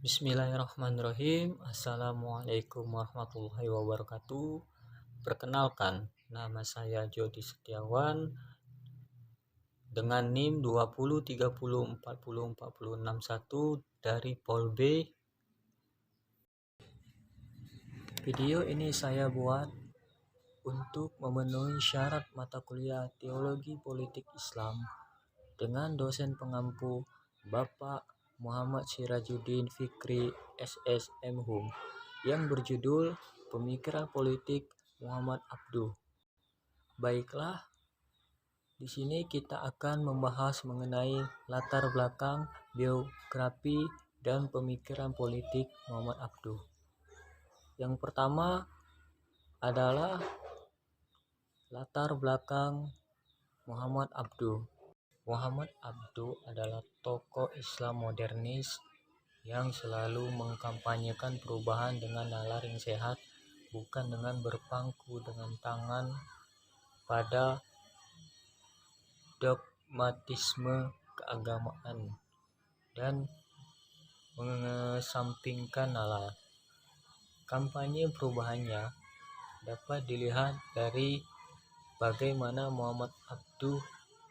Bismillahirrahmanirrahim. Assalamualaikum warahmatullahi wabarakatuh. Perkenalkan, nama saya Jody Setiawan dengan NIM 2030404061 dari Pol B. Video ini saya buat untuk memenuhi syarat mata kuliah Teologi Politik Islam dengan dosen pengampu Bapak Muhammad Sirajuddin Fikri SSM yang berjudul Pemikiran Politik Muhammad Abduh. Baiklah, di sini kita akan membahas mengenai latar belakang, biografi, dan pemikiran politik Muhammad Abduh. Yang pertama adalah latar belakang Muhammad Abduh. Muhammad Abduh adalah tokoh Islam modernis yang selalu mengkampanyekan perubahan dengan nalar yang sehat, bukan dengan berpangku dengan tangan pada dogmatisme keagamaan dan mengesampingkan nalar. Kampanye perubahannya dapat dilihat dari bagaimana Muhammad Abduh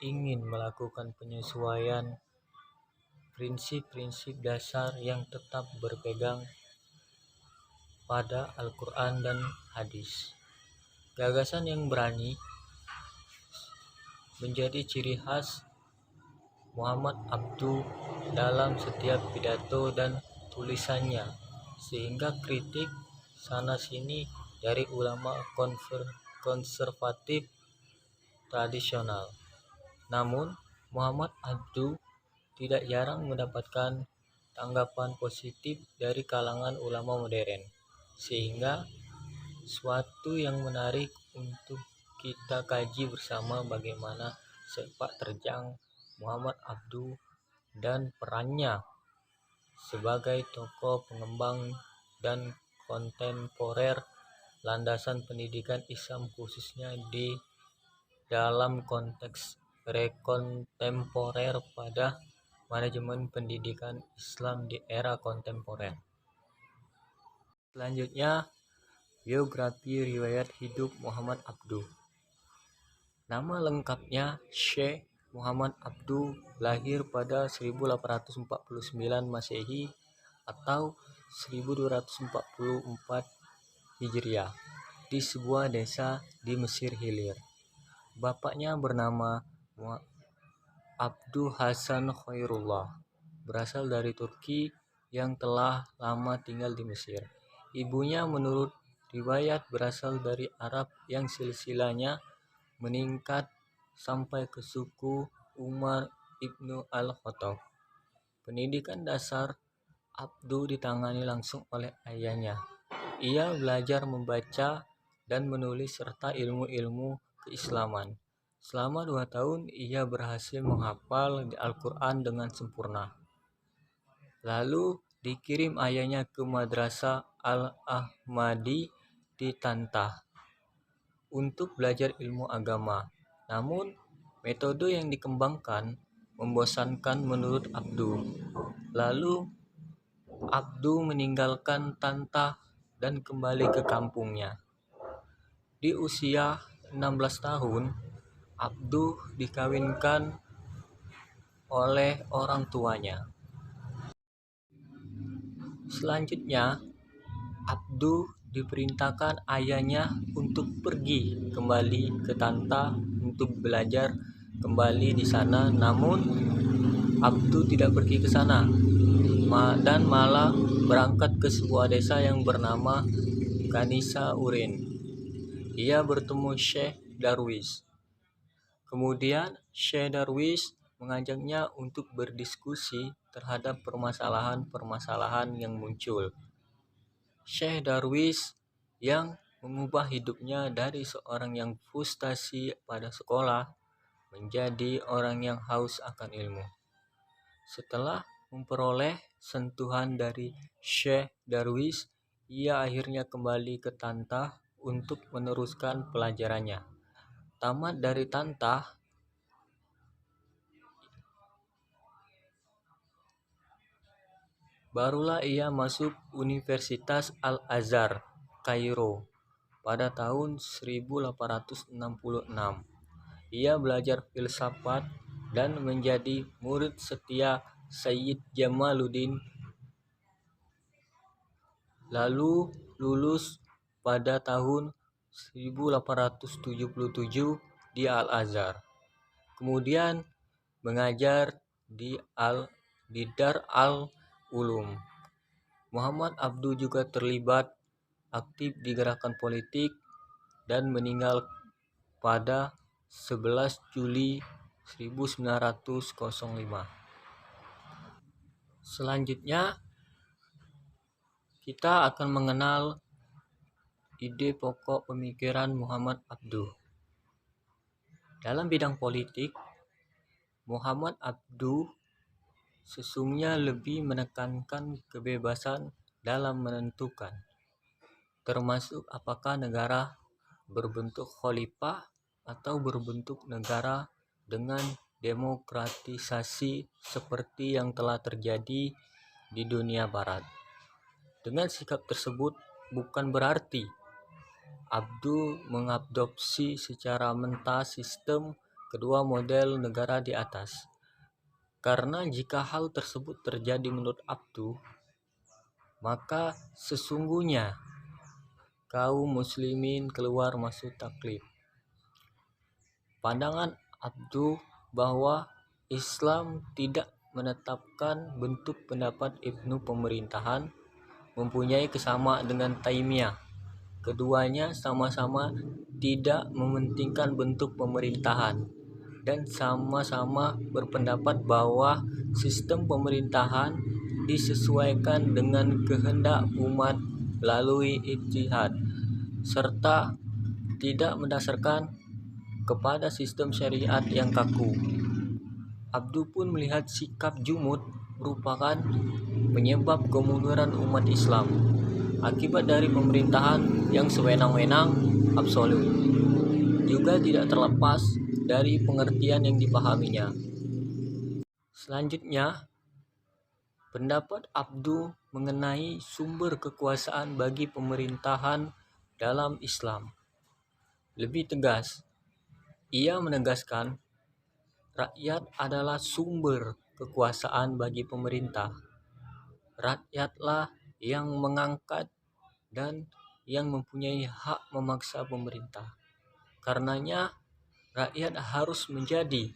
ingin melakukan penyesuaian prinsip-prinsip dasar yang tetap berpegang pada Al-Quran dan hadis. Gagasan yang berani menjadi ciri khas Muhammad Abduh dalam setiap pidato dan tulisannya, sehingga kritik sana-sini dari ulama konservatif tradisional. Namun, Muhammad Abduh tidak jarang mendapatkan tanggapan positif dari kalangan ulama modern, sehingga suatu yang menarik untuk kita kaji bersama bagaimana sepak terjang Muhammad Abduh dan perannya sebagai tokoh pengembang dan kontemporer landasan pendidikan Islam, khususnya di dalam konteks rekontemporer pada manajemen pendidikan Islam di era kontemporer. Selanjutnya, biografi riwayat hidup Muhammad Abduh. Nama lengkapnya Syekh Muhammad Abduh, lahir pada 1849 Masehi atau 1244 Hijriah di sebuah desa di Mesir Hilir. Bapaknya bernama Abduh Hasan Khairullah, berasal dari Turki yang telah lama tinggal di Mesir. Ibunya menurut riwayat berasal dari Arab yang silsilahnya meningkat sampai ke suku Umar ibnu al-Khattab. Pendidikan dasar Abduh ditangani langsung oleh ayahnya. Ia belajar membaca dan menulis serta ilmu-ilmu keislaman. Selama 2 tahun ia berhasil menghafal Al-Quran dengan sempurna. Lalu dikirim ayahnya ke Madrasah Al-Ahmadi di Tantah untuk belajar ilmu agama. Namun metode yang dikembangkan membosankan menurut Abduh. Lalu Abduh meninggalkan Tantah dan kembali ke kampungnya. Di usia 16 tahun, Abduh dikawinkan oleh orang tuanya. Selanjutnya, Abduh diperintahkan ayahnya untuk pergi kembali ke Tantah untuk belajar kembali di sana. Namun Abduh tidak pergi ke sana dan malah berangkat ke sebuah desa yang bernama Kanisa Urin. Ia bertemu Syekh Darwis. Kemudian Syekh Darwis mengajaknya untuk berdiskusi terhadap permasalahan-permasalahan yang muncul. Syekh Darwis yang mengubah hidupnya dari seorang yang frustasi pada sekolah menjadi orang yang haus akan ilmu. Setelah memperoleh sentuhan dari Syekh Darwis, ia akhirnya kembali ke Tantah untuk meneruskan pelajarannya. Tamat dari Tantah, Barulah ia masuk Universitas Al-Azhar, Kairo pada tahun 1866. Ia belajar filsafat dan menjadi murid setia Sayyid Jamaluddin, lalu lulus pada tahun 1877 di Al-Azhar. Kemudian mengajar di Dar al-Ulum. Muhammad Abduh juga terlibat aktif di gerakan politik dan meninggal pada 11 Juli 1905. Selanjutnya kita akan mengenal ide pokok pemikiran Muhammad Abduh. Dalam bidang politik, Muhammad Abduh sesungguhnya lebih menekankan kebebasan dalam menentukan, termasuk apakah negara berbentuk khalifah atau berbentuk negara dengan demokratisasi seperti yang telah terjadi di dunia barat. Dengan sikap tersebut bukan berarti Abduh mengadopsi secara mentah sistem kedua model negara di atas. Karena jika hal tersebut terjadi menurut Abduh, maka sesungguhnya kaum muslimin keluar masuk taklid. Pandangan Abduh bahwa Islam tidak menetapkan bentuk pendapat Ibnu pemerintahan mempunyai kesamaan dengan Taimiyah. Keduanya sama-sama tidak mementingkan bentuk pemerintahan dan sama-sama berpendapat bahwa sistem pemerintahan disesuaikan dengan kehendak umat melalui ijtihad serta tidak mendasarkan kepada sistem syariat yang kaku. Abduh pun melihat sikap jumud merupakan penyebab kemunduran umat Islam akibat dari pemerintahan yang sewenang-wenang absolut, juga tidak terlepas dari pengertian yang dipahaminya. Selanjutnya, pendapat Abduh mengenai sumber kekuasaan bagi pemerintahan dalam Islam lebih tegas. Ia menegaskan rakyat adalah sumber kekuasaan bagi pemerintah. Rakyatlah yang mengangkat dan yang mempunyai hak memaksa pemerintah. Karenanya, rakyat harus menjadi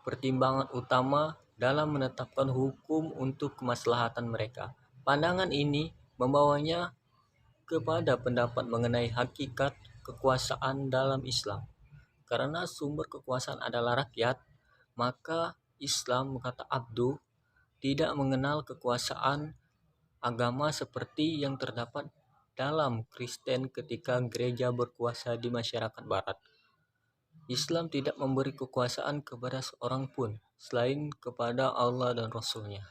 pertimbangan utama dalam menetapkan hukum untuk kemaslahatan mereka. Pandangan ini membawanya kepada pendapat mengenai hakikat kekuasaan dalam Islam. Karena sumber kekuasaan adalah rakyat, maka Islam, kata Abduh, tidak mengenal kekuasaan agama seperti yang terdapat dalam Kristen ketika gereja berkuasa di masyarakat barat. Islam tidak memberi kekuasaan kepada seorang pun selain kepada Allah dan Rasul-Nya.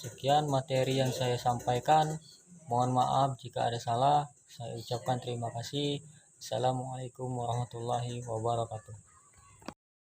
Sekian materi yang saya sampaikan. Mohon maaf jika ada salah. Saya ucapkan terima kasih. Assalamualaikum warahmatullahi wabarakatuh.